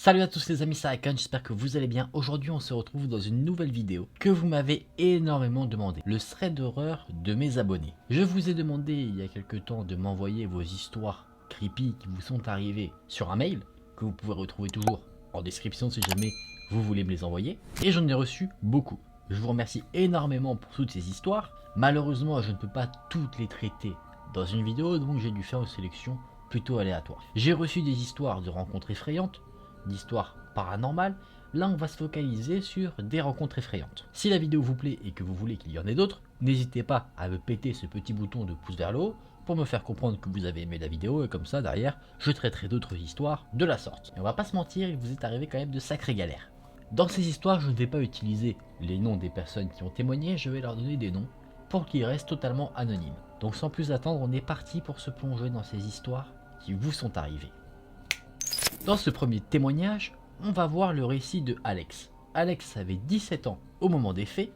Salut à tous les amis, c'est Akan, j'espère que vous allez bien. Aujourd'hui on se retrouve dans une nouvelle vidéo que vous m'avez énormément demandé, le thread d'horreur de mes abonnés. Je vous ai demandé il y a quelques temps de m'envoyer vos histoires creepy qui vous sont arrivées sur un mail, que vous pouvez retrouver toujours en description si jamais vous voulez me les envoyer. Et j'en ai reçu beaucoup. Je vous remercie énormément pour toutes ces histoires. Malheureusement je ne peux pas toutes les traiter dans une vidéo, donc j'ai dû faire une sélection plutôt aléatoire. J'ai reçu des histoires de rencontres effrayantes, d'histoires paranormales. Là on va se focaliser sur des rencontres effrayantes. Si la vidéo vous plaît et que vous voulez qu'il y en ait d'autres, n'hésitez pas à me péter ce petit bouton de pouce vers le haut pour me faire comprendre que vous avez aimé la vidéo, et comme ça derrière je traiterai d'autres histoires de la sorte. Et on va pas se mentir, il vous est arrivé quand même de sacrées galères. Dans ces histoires je ne vais pas utiliser les noms des personnes qui ont témoigné, je vais leur donner des noms pour qu'ils restent totalement anonymes. Donc sans plus attendre, on est parti pour se plonger dans ces histoires qui vous sont arrivées. Dans ce premier témoignage, on va voir le récit de Alex. Alex avait 17 ans au moment des faits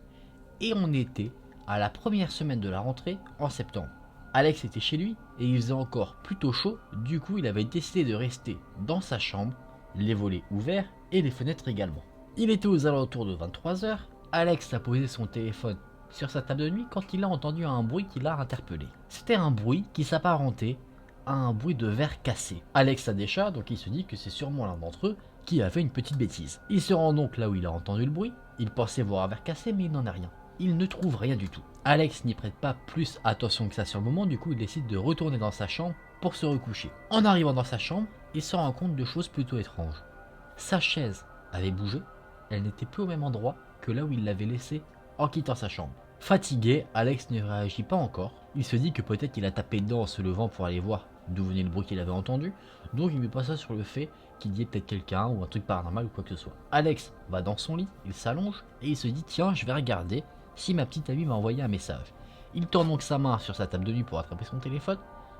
et on était à la première semaine de la rentrée en septembre. Alex était chez lui et il faisait encore plutôt chaud, du coup il avait décidé de rester dans sa chambre, les volets ouverts et les fenêtres également. Il était aux alentours de 23 h, Alex a posé son téléphone sur sa table de nuit quand il a entendu un bruit qui l'a interpellé. C'était un bruit qui s'apparentait à un bruit de verre cassé. Alex a des chats, donc il se dit que c'est sûrement l'un d'entre eux qui a fait une petite bêtise. Il se rend donc là où il a entendu le bruit, il pensait voir un verre cassé mais il n'en a rien. Il ne trouve rien du tout. Alex n'y prête pas plus attention que ça sur le moment, du coup il décide de retourner dans sa chambre pour se recoucher. En arrivant dans sa chambre, il se rend compte de choses plutôt étranges. Sa chaise avait bougé, elle n'était plus au même endroit que là où il l'avait laissée en quittant sa chambre. Fatigué, Alex ne réagit pas encore. Il se dit que peut-être qu'il a tapé dedans en se levant pour aller voir d'où venait le bruit qu'il avait entendu, donc il met pas ça sur le fait qu'il y ait peut-être quelqu'un ou un truc paranormal ou quoi que ce soit. Alex va dans son lit, il s'allonge et il se dit tiens, je vais regarder si ma petite amie m'a envoyé un message. Il tend donc sa main sur sa table de nuit pour attraper son téléphone,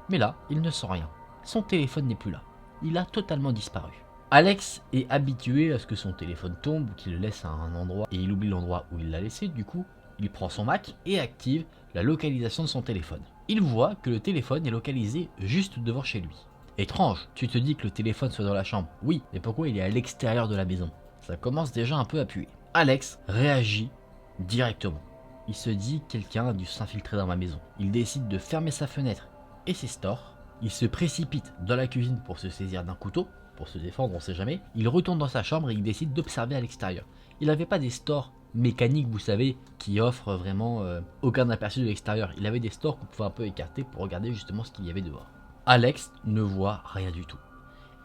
mais là, il ne sent rien. Son téléphone n'est plus là. Il a totalement disparu. Alex est habitué à ce que son téléphone tombe ou qu'il le laisse à un endroit et il oublie l'endroit où il l'a laissé, du coup, il prend son Mac et active la localisation de son téléphone. Il voit que le téléphone est localisé juste devant chez lui. Étrange, tu te dis que le téléphone soit dans la chambre. Oui, mais pourquoi il est à l'extérieur de la maison? Ça commence déjà un peu à puer. Alex réagit directement. Il se dit quelqu'un a dû s'infiltrer dans ma maison. Il décide de fermer sa fenêtre et ses stores. Il se précipite dans la cuisine pour se saisir d'un couteau, pour se défendre, on sait jamais. Il retourne dans sa chambre et il décide d'observer à l'extérieur. Il n'avait pas des stores mécanique, vous savez, qui offre vraiment aucun aperçu de l'extérieur. Il avait des stores qu'on pouvait un peu écarter pour regarder justement ce qu'il y avait dehors. Alex ne voit rien du tout.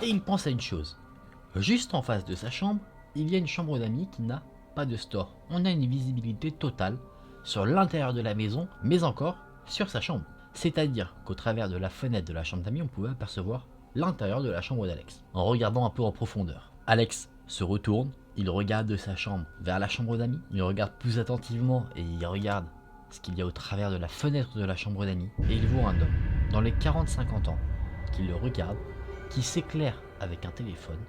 Et il pense à une chose. Juste en face de sa chambre, il y a une chambre d'amis qui n'a pas de store. On a une visibilité totale sur l'intérieur de la maison, mais encore sur sa chambre. C'est-à-dire qu'au travers de la fenêtre de la chambre d'amis, on pouvait apercevoir l'intérieur de la chambre d'Alex, en regardant un peu en profondeur. Alex se retourne, il regarde de sa chambre vers la chambre d'amis, il regarde plus attentivement et il regarde ce qu'il y a au travers de la fenêtre de la chambre d'amis, et il voit un homme, dans les 40-50 ans, qui le regarde, qui s'éclaire avec un téléphone,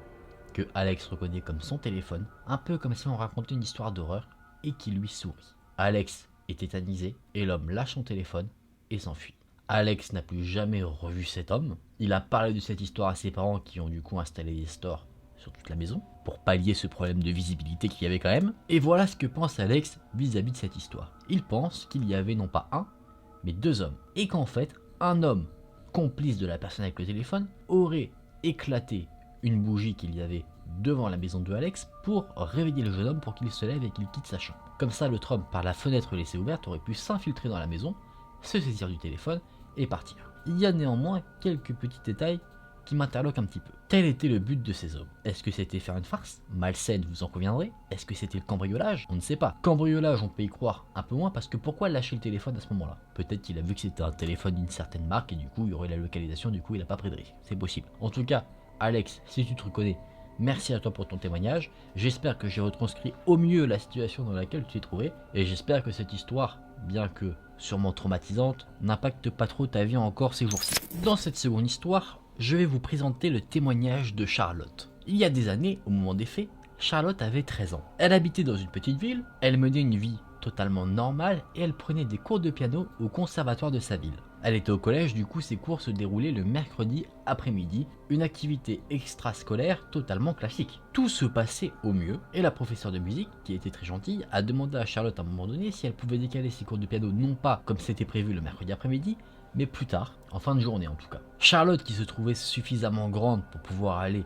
que Alex reconnaît comme son téléphone, un peu comme si on racontait une histoire d'horreur, et qui lui sourit. Alex est tétanisé, et l'homme lâche son téléphone et s'enfuit. Alex n'a plus jamais revu cet homme, il a parlé de cette histoire à ses parents qui ont du coup installé des stores sur toute la maison, pour pallier ce problème de visibilité qu'il y avait quand même. Et voilà ce que pense Alex vis-à-vis de cette histoire. Il pense qu'il y avait non pas un, mais deux hommes. Et qu'en fait, un homme, complice de la personne avec le téléphone, aurait éclaté une bougie qu'il y avait devant la maison de Alex pour réveiller le jeune homme pour qu'il se lève et qu'il quitte sa chambre. Comme ça, l'autre homme, par la fenêtre laissée ouverte, aurait pu s'infiltrer dans la maison, se saisir du téléphone et partir. Il y a néanmoins quelques petits détails qui m'interloque un petit peu. Tel était le but de ces hommes. Est-ce que c'était faire une farce malsaine, vous en conviendrez? Est-ce que c'était le cambriolage? On ne sait pas. Cambriolage, on peut y croire un peu moins parce que pourquoi lâcher le téléphone à ce moment-là? Peut-être qu'il a vu que c'était un téléphone d'une certaine marque et du coup il y aurait la localisation, du coup il n'a pas pris de risque. C'est possible. En tout cas, Alex, si tu te reconnais, merci à toi pour ton témoignage. J'espère que j'ai retranscrit au mieux la situation dans laquelle tu t'es trouvé et j'espère que cette histoire, bien que sûrement traumatisante, n'impacte pas trop ta vie encore ces jours-ci. Dans cette seconde histoire, je vais vous présenter le témoignage de Charlotte. Il y a des années, au moment des faits, Charlotte avait 13 ans. Elle habitait dans une petite ville, elle menait une vie totalement normale et elle prenait des cours de piano au conservatoire de sa ville. Elle était au collège, du coup ses cours se déroulaient le mercredi après-midi, une activité extrascolaire totalement classique. Tout se passait au mieux, et la professeure de musique, qui était très gentille, a demandé à Charlotte à un moment donné si elle pouvait décaler ses cours de piano non pas comme c'était prévu le mercredi après-midi, mais plus tard, en fin de journée en tout cas. Charlotte, qui se trouvait suffisamment grande pour pouvoir aller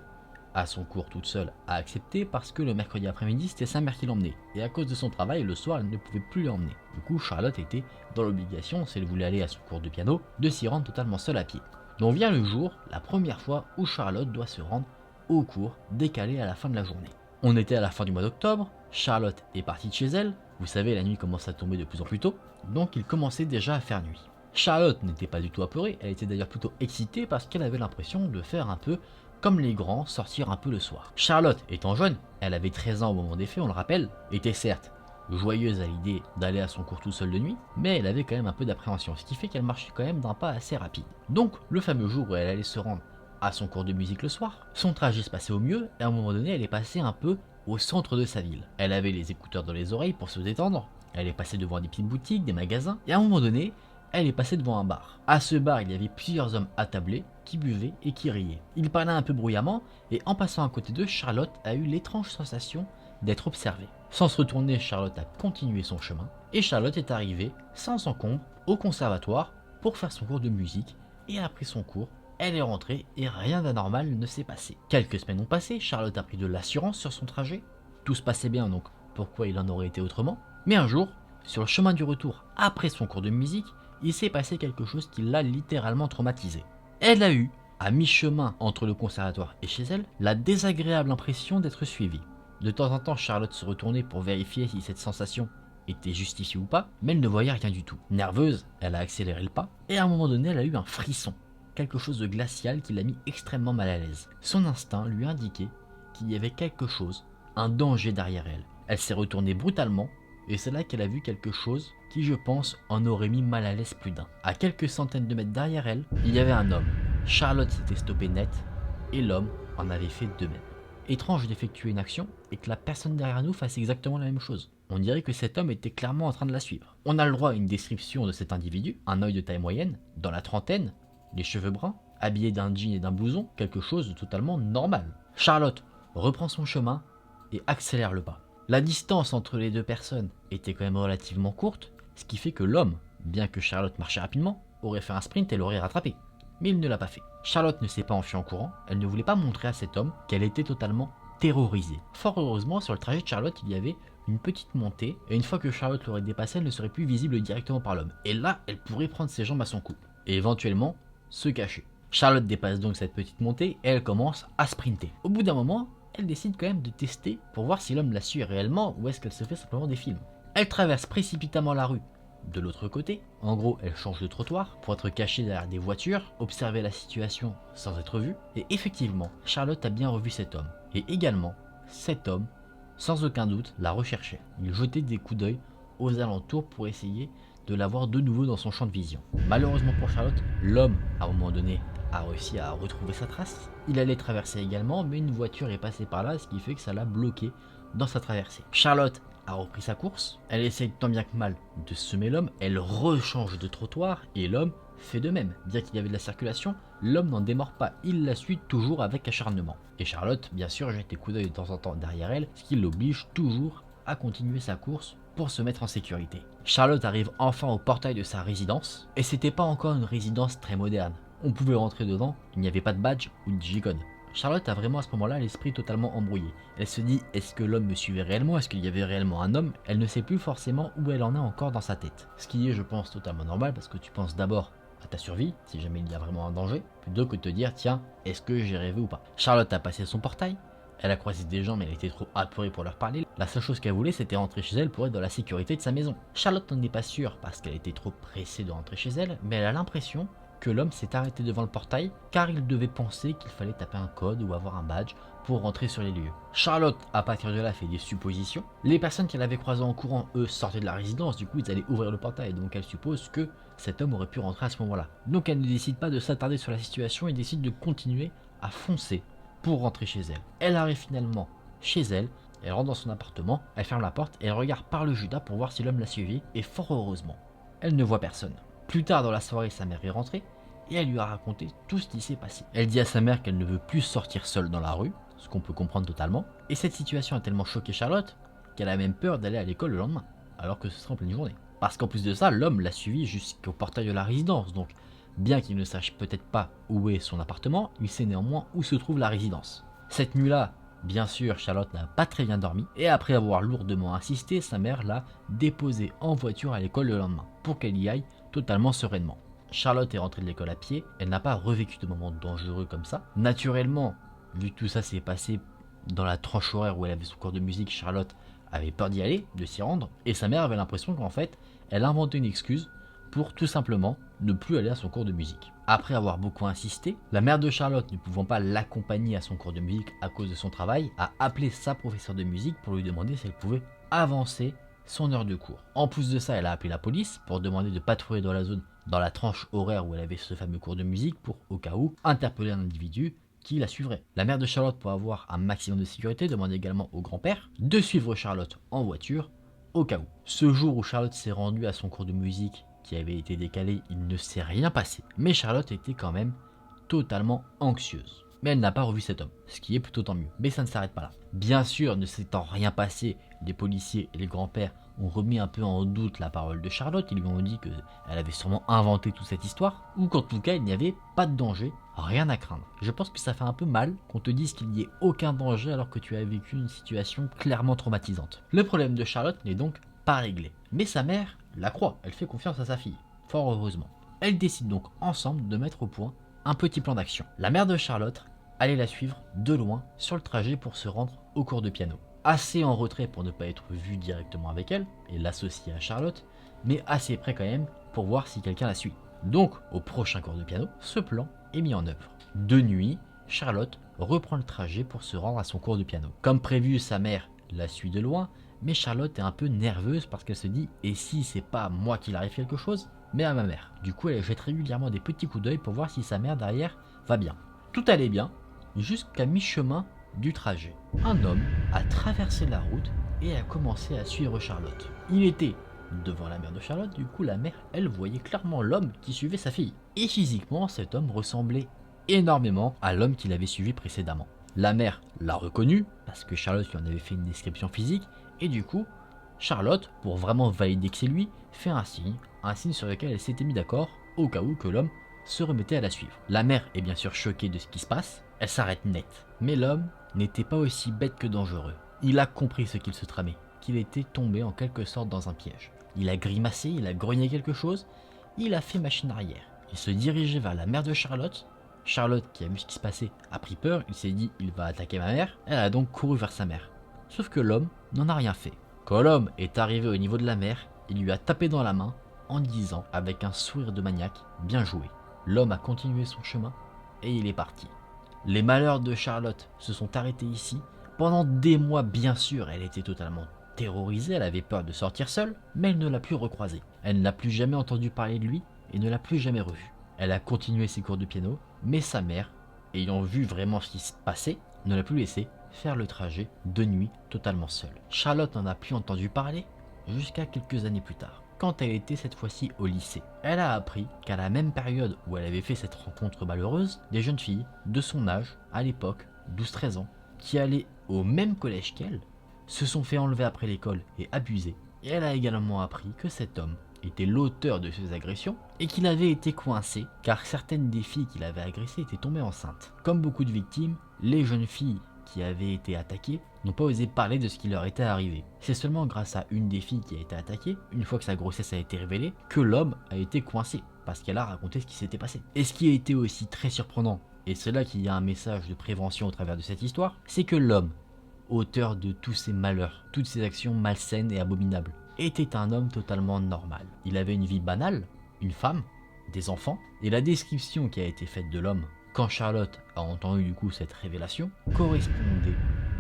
à son cours toute seule, a accepté parce que le mercredi après-midi c'était sa mère qui l'emmenait, et à cause de son travail, le soir elle ne pouvait plus l'emmener. Du coup Charlotte était dans l'obligation, si elle voulait aller à son cours de piano, de s'y rendre totalement seule à pied. Donc vient le jour, la première fois où Charlotte doit se rendre au cours décalé à la fin de la journée. On était à la fin du mois d'octobre, Charlotte est partie de chez elle, vous savez la nuit commence à tomber de plus en plus tôt, donc il commençait déjà à faire nuit. Charlotte n'était pas du tout apeurée, elle était d'ailleurs plutôt excitée parce qu'elle avait l'impression de faire un peu comme les grands, sortir un peu le soir. Charlotte, étant jeune, elle avait 13 ans au moment des faits, on le rappelle, était certes joyeuse à l'idée d'aller à son cours tout seul de nuit, mais elle avait quand même un peu d'appréhension, ce qui fait qu'elle marchait quand même d'un pas assez rapide. Donc, le fameux jour où elle allait se rendre à son cours de musique le soir, son trajet se passait au mieux, et à un moment donné, elle est passée un peu au centre de sa ville. Elle avait les écouteurs dans les oreilles pour se détendre, elle est passée devant des petites boutiques, des magasins, et à un moment donné, elle est passée devant un bar. À ce bar, il y avait plusieurs hommes attablés qui buvaient et qui riaient. Ils parlaient un peu bruyamment et en passant à côté d'eux, Charlotte a eu l'étrange sensation d'être observée. Sans se retourner, Charlotte a continué son chemin et Charlotte est arrivée, sans encombre, au conservatoire pour faire son cours de musique et après son cours, elle est rentrée et rien d'anormal ne s'est passé. Quelques semaines ont passé, Charlotte a pris de l'assurance sur son trajet. Tout se passait bien donc pourquoi il en aurait été autrement? Mais un jour, sur le chemin du retour après son cours de musique, il s'est passé quelque chose qui l'a littéralement traumatisée. Elle a eu, à mi-chemin entre le conservatoire et chez elle, la désagréable impression d'être suivie. De temps en temps, Charlotte se retournait pour vérifier si cette sensation était justifiée ou pas, mais elle ne voyait rien du tout. Nerveuse, elle a accéléré le pas, et à un moment donné, elle a eu un frisson. Quelque chose de glacial qui l'a mis extrêmement mal à l'aise. Son instinct lui indiquait qu'il y avait quelque chose, un danger derrière elle. Elle s'est retournée brutalement, et c'est là qu'elle a vu quelque chose qui, je pense, en aurait mis mal à l'aise plus d'un. À quelques centaines de mètres derrière elle, il y avait un homme. Charlotte s'était stoppée net, et l'homme en avait fait de même. Étrange d'effectuer une action, et que la personne derrière nous fasse exactement la même chose. On dirait que cet homme était clairement en train de la suivre. On a le droit à une description de cet individu, un œil de taille moyenne, dans la trentaine, les cheveux bruns, habillé d'un jean et d'un blouson, quelque chose de totalement normal. Charlotte reprend son chemin et accélère le pas. La distance entre les deux personnes était quand même relativement courte, ce qui fait que l'homme, bien que Charlotte marchait rapidement, aurait fait un sprint et l'aurait rattrapé. Mais il ne l'a pas fait. Charlotte ne s'est pas enfuie en courant, elle ne voulait pas montrer à cet homme qu'elle était totalement terrorisée. Fort heureusement, sur le trajet de Charlotte, il y avait une petite montée, et une fois que Charlotte l'aurait dépassée, elle ne serait plus visible directement par l'homme. Et là, elle pourrait prendre ses jambes à son cou, et éventuellement se cacher. Charlotte dépasse donc cette petite montée, et elle commence à sprinter. Au bout d'un moment, elle décide quand même de tester pour voir si l'homme la suit réellement ou est-ce qu'elle se fait simplement des films. Elle traverse précipitamment la rue de l'autre côté. En gros, elle change de trottoir pour être cachée derrière des voitures, observer la situation sans être vue. Et effectivement, Charlotte a bien revu cet homme. Et également, cet homme, sans aucun doute, la recherchait. Il jetait des coups d'œil aux alentours pour essayer de l'avoir de nouveau dans son champ de vision. Malheureusement pour Charlotte, l'homme, à un moment donné, a réussi à retrouver sa trace. Il allait traverser également, mais une voiture est passée par là, ce qui fait que ça l'a bloqué dans sa traversée. Charlotte a repris sa course, elle essaye tant bien que mal de semer l'homme, elle rechange de trottoir et l'homme fait de même. Bien qu'il y avait de la circulation, l'homme n'en démord pas, il la suit toujours avec acharnement. Et Charlotte, bien sûr, jette des coups d'œil de temps en temps derrière elle, ce qui l'oblige toujours à continuer sa course pour se mettre en sécurité. Charlotte arrive enfin au portail de sa résidence, et c'était pas encore une résidence très moderne. On pouvait rentrer dedans, il n'y avait pas de badge ou de digicode. Charlotte a vraiment à ce moment-là l'esprit totalement embrouillé. Elle se dit, est-ce que l'homme me suivait réellement? Est-ce qu'il y avait réellement un homme? Elle ne sait plus forcément où elle en est encore dans sa tête. Ce qui est, je pense, totalement normal parce que tu penses d'abord à ta survie, si jamais il y a vraiment un danger, plutôt que de te dire, tiens, est-ce que j'ai rêvé ou pas? Charlotte a passé son portail, elle a croisé des gens mais elle était trop apeurée pour leur parler. La seule chose qu'elle voulait c'était rentrer chez elle pour être dans la sécurité de sa maison. Charlotte n'en est pas sûre parce qu'elle était trop pressée de rentrer chez elle, mais elle a l'impression que l'homme s'est arrêté devant le portail car il devait penser qu'il fallait taper un code ou avoir un badge pour rentrer sur les lieux. Charlotte, à partir de là, fait des suppositions. Les personnes qu'elle avait croisées en courant, eux, sortaient de la résidence, du coup ils allaient ouvrir le portail, donc elle suppose que cet homme aurait pu rentrer à ce moment-là. Donc elle ne décide pas de s'attarder sur la situation et décide de continuer à foncer pour rentrer chez elle. Elle arrive finalement chez elle, elle rentre dans son appartement, elle ferme la porte et elle regarde par le Judas pour voir si l'homme l'a suivi, et fort heureusement, elle ne voit personne. Plus tard dans la soirée, sa mère est rentrée et elle lui a raconté tout ce qui s'est passé. Elle dit à sa mère qu'elle ne veut plus sortir seule dans la rue, ce qu'on peut comprendre totalement, et cette situation a tellement choqué Charlotte qu'elle a même peur d'aller à l'école le lendemain, alors que ce serait en pleine journée. Parce qu'en plus de ça, l'homme l'a suivi jusqu'au portail de la résidence, donc bien qu'il ne sache peut-être pas où est son appartement, il sait néanmoins où se trouve la résidence. Cette nuit-là, bien sûr, Charlotte n'a pas très bien dormi, et après avoir lourdement insisté, sa mère l'a déposée en voiture à l'école le lendemain, pour qu'elle y aille totalement sereinement. Charlotte est rentrée de l'école à pied, elle n'a pas revécu de moments dangereux comme ça. Naturellement, vu que tout ça s'est passé dans la tranche horaire où elle avait son cours de musique, Charlotte avait peur d'y aller, de s'y rendre, et sa mère avait l'impression qu'en fait, elle inventait une excuse pour tout simplement ne plus aller à son cours de musique. Après avoir beaucoup insisté, la mère de Charlotte, ne pouvant pas l'accompagner à son cours de musique à cause de son travail, a appelé sa professeure de musique pour lui demander si elle pouvait avancer son heure de cours. En plus de ça, elle a appelé la police pour demander de patrouiller dans la zone, dans la tranche horaire où elle avait ce fameux cours de musique, pour, au cas où, interpeller un individu qui la suivrait. La mère de Charlotte, pour avoir un maximum de sécurité, demande également au grand-père de suivre Charlotte en voiture, au cas où. Ce jour où Charlotte s'est rendue à son cours de musique, qui avait été décalé, il ne s'est rien passé. Mais Charlotte était quand même totalement anxieuse. Mais elle n'a pas revu cet homme, ce qui est plutôt tant mieux. Mais ça ne s'arrête pas là. Bien sûr, ne s'étant rien passé, les policiers et les grands-pères ont remis un peu en doute la parole de Charlotte. Ils lui ont dit qu'elle avait sûrement inventé toute cette histoire, ou qu'en tout cas il n'y avait pas de danger, rien à craindre. Je pense que ça fait un peu mal qu'on te dise qu'il n'y ait aucun danger alors que tu as vécu une situation clairement traumatisante. Le problème de Charlotte n'est donc pas réglé. Mais sa mère la croit, elle fait confiance à sa fille, fort heureusement. Elle décide donc ensemble de mettre au point un petit plan d'action. La mère de Charlotte allait la suivre de loin sur le trajet pour se rendre au cours de piano. Assez en retrait pour ne pas être vue directement avec elle et l'associer à Charlotte, mais assez près quand même pour voir si quelqu'un la suit. Donc, au prochain cours de piano, ce plan est mis en œuvre. De nuit, Charlotte reprend le trajet pour se rendre à son cours de piano. Comme prévu, sa mère la suit de loin, mais Charlotte est un peu nerveuse parce qu'elle se dit « et si c'est pas moi qui l'arrive quelque chose, mais à ma mère ?» Du coup, elle jette régulièrement des petits coups d'œil pour voir si sa mère derrière va bien. Tout allait bien, jusqu'à mi-chemin du trajet. Un homme a traversé la route et a commencé à suivre Charlotte. Il était devant la mère de Charlotte, du coup la mère, elle voyait clairement l'homme qui suivait sa fille. Et physiquement, cet homme ressemblait énormément à l'homme qu'il avait suivi précédemment. La mère l'a reconnu, parce que Charlotte lui en avait fait une description physique, et du coup, Charlotte, pour vraiment valider que c'est lui, fait un signe sur lequel elle s'était mis d'accord, au cas où que l'homme se remettait à la suivre. La mère est bien sûr choquée de ce qui se passe, elle s'arrête net. Mais l'homme n'était pas aussi bête que dangereux. Il a compris ce qu'il se tramait, qu'il était tombé en quelque sorte dans un piège. Il a grimacé, il a grogné quelque chose, il a fait machine arrière. Il se dirigeait vers la mère de Charlotte. Charlotte, qui a vu ce qui se passait, a pris peur, il s'est dit « il va attaquer ma mère », elle a donc couru vers sa mère. Sauf que l'homme n'en a rien fait. Quand l'homme est arrivé au niveau de la mère, il lui a tapé dans la main en disant, avec un sourire de maniaque, « bien joué ». L'homme a continué son chemin et il est parti. Les malheurs de Charlotte se sont arrêtés ici. Pendant des mois, bien sûr, elle était totalement terrorisée, elle avait peur de sortir seule, mais elle ne l'a plus recroisé. Elle n'a plus jamais entendu parler de lui et ne l'a plus jamais revu. Elle a continué ses cours de piano, mais sa mère, ayant vu vraiment ce qui se passait, ne l'a plus laissé faire le trajet de nuit totalement seule. Charlotte n'en a plus entendu parler jusqu'à quelques années plus tard, quand elle était cette fois-ci au lycée. Elle a appris qu'à la même période où elle avait fait cette rencontre malheureuse, des jeunes filles de son âge, à l'époque, 12-13 ans, qui allaient au même collège qu'elle, se sont fait enlever après l'école et abuser. Et elle a également appris que cet homme était l'auteur de ces agressions et qu'il avait été coincé car certaines des filles qu'il avait agressées étaient tombées enceintes. Comme beaucoup de victimes, les jeunes filles qui avaient été attaquées n'ont pas osé parler de ce qui leur était arrivé. C'est seulement grâce à une des filles qui a été attaquée, une fois que sa grossesse a été révélée, que l'homme a été coincé parce qu'elle a raconté ce qui s'était passé. Et ce qui a été aussi très surprenant, et c'est là qu'il y a un message de prévention au travers de cette histoire, c'est que l'homme, auteur de tous ces malheurs, toutes ces actions malsaines et abominables, était un homme totalement normal. Il avait une vie banale, une femme, des enfants, et la description qui a été faite de l'homme quand Charlotte a entendu du coup cette révélation correspondait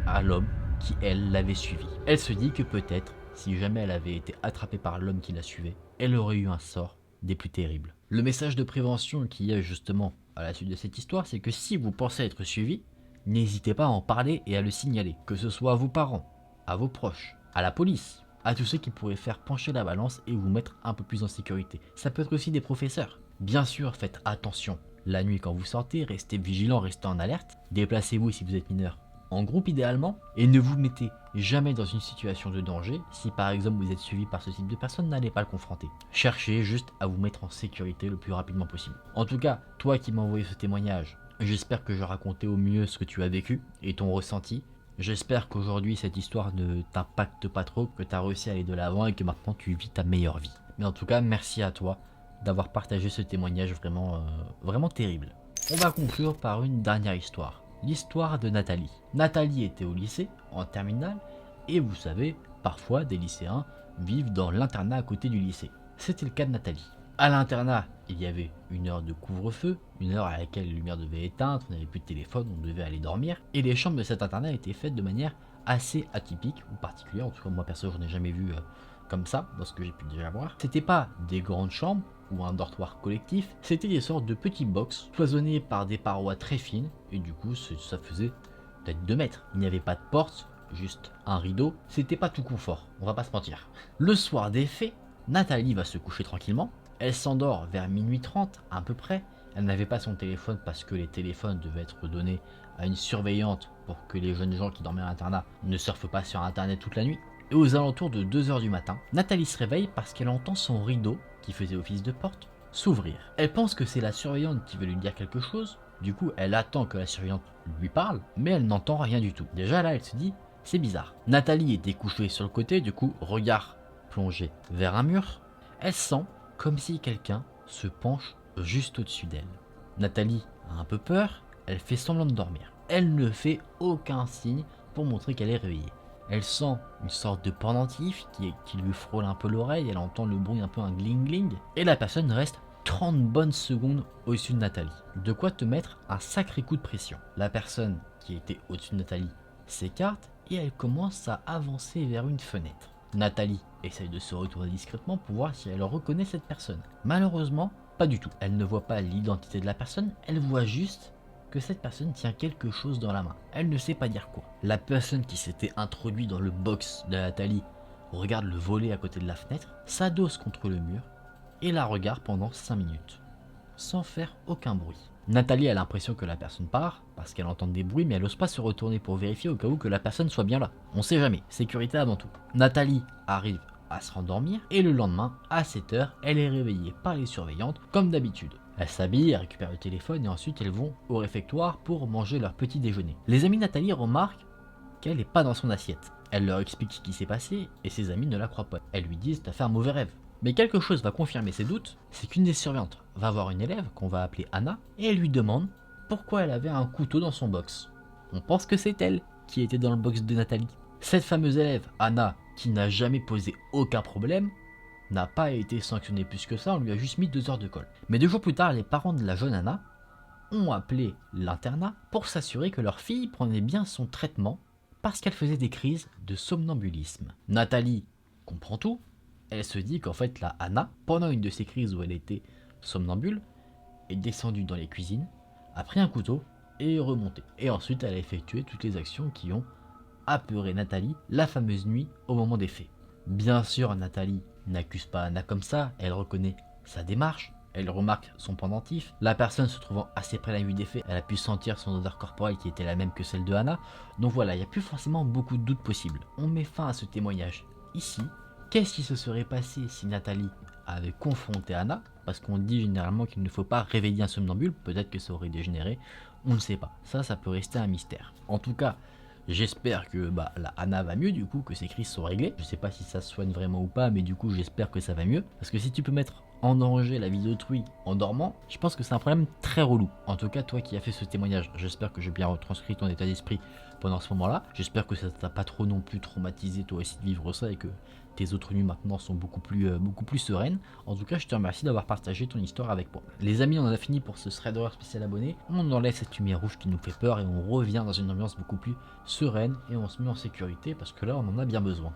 à l'homme qui elle l'avait suivi. Elle se dit que peut-être, si jamais elle avait été attrapée par l'homme qui la suivait, elle aurait eu un sort des plus terribles. Le message de prévention qu'il y a justement à la suite de cette histoire, c'est que si vous pensez être suivi, n'hésitez pas à en parler et à le signaler, que ce soit à vos parents, à vos proches, à la police, à tous ceux qui pourraient faire pencher la balance et vous mettre un peu plus en sécurité. Ça peut être aussi des professeurs. Bien sûr, faites attention. La nuit quand vous sortez, restez vigilant, restez en alerte. Déplacez-vous si vous êtes mineur en groupe idéalement, et ne vous mettez jamais dans une situation de danger. Si par exemple vous êtes suivi par ce type de personne, n'allez pas le confronter. Cherchez juste à vous mettre en sécurité le plus rapidement possible. En tout cas, toi qui m'as envoyé ce témoignage, j'espère que j'ai raconté au mieux ce que tu as vécu et ton ressenti. J'espère qu'aujourd'hui cette histoire ne t'impacte pas trop, que tu as réussi à aller de l'avant et que maintenant tu vis ta meilleure vie. Mais en tout cas, merci à toi d'avoir partagé ce témoignage vraiment terrible. On va conclure par une dernière histoire. L'histoire de Nathalie. Nathalie était au lycée, en terminale, et vous savez, parfois des lycéens vivent dans l'internat à côté du lycée. C'était le cas de Nathalie. À l'internat, il y avait une heure de couvre-feu, une heure à laquelle les lumières devaient éteindre, on n'avait plus de téléphone, on devait aller dormir, et les chambres de cet internat étaient faites de manière assez atypique ou particulière, en tout cas moi perso je n'ai jamais vu comme ça, dans ce que j'ai pu déjà voir. C'était pas des grandes chambres, ou un dortoir collectif, c'était des sortes de petits box cloisonnés par des parois très fines et du coup ça faisait peut-être 2 mètres. Il n'y avait pas de porte, juste un rideau, c'était pas tout confort, on va pas se mentir. Le soir des faits, Nathalie va se coucher tranquillement, elle s'endort vers minuit 30 à peu près, elle n'avait pas son téléphone parce que les téléphones devaient être donnés à une surveillante pour que les jeunes gens qui dormaient à l'internat ne surfent pas sur internet toute la nuit. Et aux alentours de 2 h du matin, Nathalie se réveille parce qu'elle entend son rideau, qui faisait office de porte, s'ouvrir. Elle pense que c'est la surveillante qui veut lui dire quelque chose, du coup elle attend que la surveillante lui parle, mais elle n'entend rien du tout. Déjà là elle se dit, c'est bizarre. Nathalie était couchée sur le côté, du coup regard plongé vers un mur, elle sent comme si quelqu'un se penche juste au-dessus d'elle. Nathalie a un peu peur, elle fait semblant de dormir. Elle ne fait aucun signe pour montrer qu'elle est réveillée. Elle sent une sorte de pendentif qui lui frôle un peu l'oreille, elle entend le bruit un peu un gling-gling, et la personne reste 30 bonnes secondes au-dessus de Nathalie. De quoi te mettre un sacré coup de pression. La personne qui était au-dessus de Nathalie s'écarte et elle commence à avancer vers une fenêtre. Nathalie essaye de se retourner discrètement pour voir si elle reconnaît cette personne. Malheureusement, pas du tout. Elle ne voit pas l'identité de la personne, elle voit juste que cette personne tient quelque chose dans la main. Elle ne sait pas dire quoi. La personne qui s'était introduite dans le box de Nathalie regarde le volet à côté de la fenêtre, s'adosse contre le mur et la regarde pendant 5 minutes, sans faire aucun bruit. Nathalie a l'impression que la personne part, parce qu'elle entend des bruits, mais elle n'ose pas se retourner pour vérifier au cas où que la personne soit bien là. On sait jamais, sécurité avant tout. Nathalie arrive à se rendormir, et le lendemain, à 7 h, elle est réveillée par les surveillantes, comme d'habitude. Elle s'habille, elle récupère le téléphone, et ensuite elles vont au réfectoire pour manger leur petit déjeuner. Les amis de Nathalie remarquent qu'elle n'est pas dans son assiette. Elle leur explique ce qui s'est passé, et ses amis ne la croient pas. Elles lui disent « t'as fait un mauvais rêve ». Mais quelque chose va confirmer ses doutes, c'est qu'une des surveillantes va voir une élève qu'on va appeler Anna et elle lui demande pourquoi elle avait un couteau dans son box. On pense que c'est elle qui était dans le box de Nathalie. Cette fameuse élève, Anna, qui n'a jamais posé aucun problème, n'a pas été sanctionnée plus que ça, on lui a juste mis 2 heures de colle. Mais 2 jours plus tard, les parents de la jeune Anna ont appelé l'internat pour s'assurer que leur fille prenait bien son traitement parce qu'elle faisait des crises de somnambulisme. Nathalie comprend tout. Elle se dit qu'en fait la Anna, pendant une de ces crises où elle était somnambule, est descendue dans les cuisines, a pris un couteau et est remontée. Et ensuite elle a effectué toutes les actions qui ont apeuré Nathalie la fameuse nuit au moment des faits. Bien sûr Nathalie n'accuse pas Anna comme ça, elle reconnaît sa démarche, elle remarque son pendentif. La personne se trouvant assez près de la nuit des faits, elle a pu sentir son odeur corporelle qui était la même que celle de Anna. Donc voilà, il n'y a plus forcément beaucoup de doutes possibles. On met fin à ce témoignage ici. Qu'est-ce qui se serait passé si Nathalie avait confronté Anna? Parce qu'on dit généralement qu'il ne faut pas réveiller un somnambule, peut-être que ça aurait dégénéré, on ne sait pas. Ça peut rester un mystère. En tout cas, j'espère que la Anna va mieux, du coup, que ses crises sont réglées. Je sais pas si ça se soigne vraiment ou pas, mais du coup, j'espère que ça va mieux. Parce que si tu peux mettre en danger la vie d'autrui en dormant, je pense que c'est un problème très relou. En tout cas, toi qui as fait ce témoignage, j'espère que j'ai bien retranscrit ton état d'esprit pendant ce moment-là. J'espère que ça t'a pas trop non plus traumatisé toi aussi de vivre ça et que tes autres nuits maintenant sont beaucoup plus sereines. En tout cas, je te remercie d'avoir partagé ton histoire avec moi. Les amis, on en a fini pour ce thread d'horreur spécial abonné. On enlève cette lumière rouge qui nous fait peur et on revient dans une ambiance beaucoup plus sereine et on se met en sécurité parce que là, on en a bien besoin.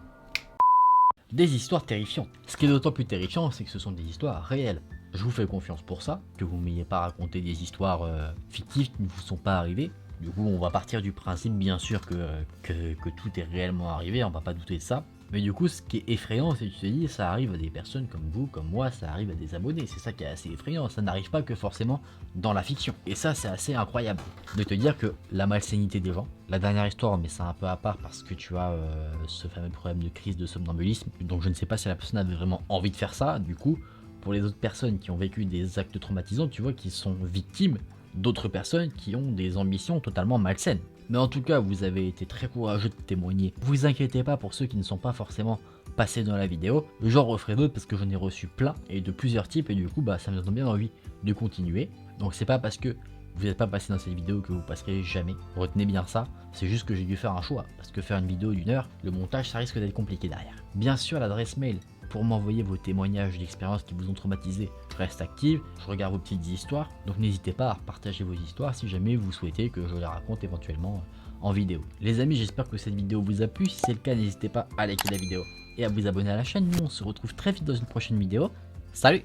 Des histoires terrifiantes. Ce qui est d'autant plus terrifiant, c'est que ce sont des histoires réelles. Je vous fais confiance pour ça, que vous ne m'ayez pas raconté des histoires fictives qui ne vous sont pas arrivées. Du coup, on va partir du principe, bien sûr, que tout est réellement arrivé, on va pas douter de ça. Mais du coup, ce qui est effrayant, c'est que tu te dis, ça arrive à des personnes comme vous, comme moi, ça arrive à des abonnés. C'est ça qui est assez effrayant. Ça n'arrive pas que forcément dans la fiction. Et ça, c'est assez incroyable. De te dire que la malsénité des gens, la dernière histoire, mais c'est un peu à part parce que tu as ce fameux problème de crise de somnambulisme. Donc je ne sais pas si la personne avait vraiment envie de faire ça. Du coup, pour les autres personnes qui ont vécu des actes traumatisants, tu vois, qui sont victimes d'autres personnes qui ont des ambitions totalement malsaines. Mais en tout cas, vous avez été très courageux de témoigner. Vous inquiétez pas pour ceux qui ne sont pas forcément passés dans la vidéo. J'en referai d'autres parce que j'en ai reçu plein et de plusieurs types et du coup, ça me donne bien envie de continuer. Donc c'est pas parce que vous n'êtes pas passé dans cette vidéo que vous passerez jamais. Retenez bien ça. C'est juste que j'ai dû faire un choix parce que faire une vidéo d'1 heure, le montage, ça risque d'être compliqué derrière. Bien sûr, l'adresse mail pour m'envoyer vos témoignages d'expériences qui vous ont traumatisé reste active, je regarde vos petites histoires, donc n'hésitez pas à partager vos histoires si jamais vous souhaitez que je les raconte éventuellement en vidéo. Les amis, j'espère que cette vidéo vous a plu, si c'est le cas, n'hésitez pas à liker la vidéo et à vous abonner à la chaîne. Nous on se retrouve très vite dans une prochaine vidéo. Salut!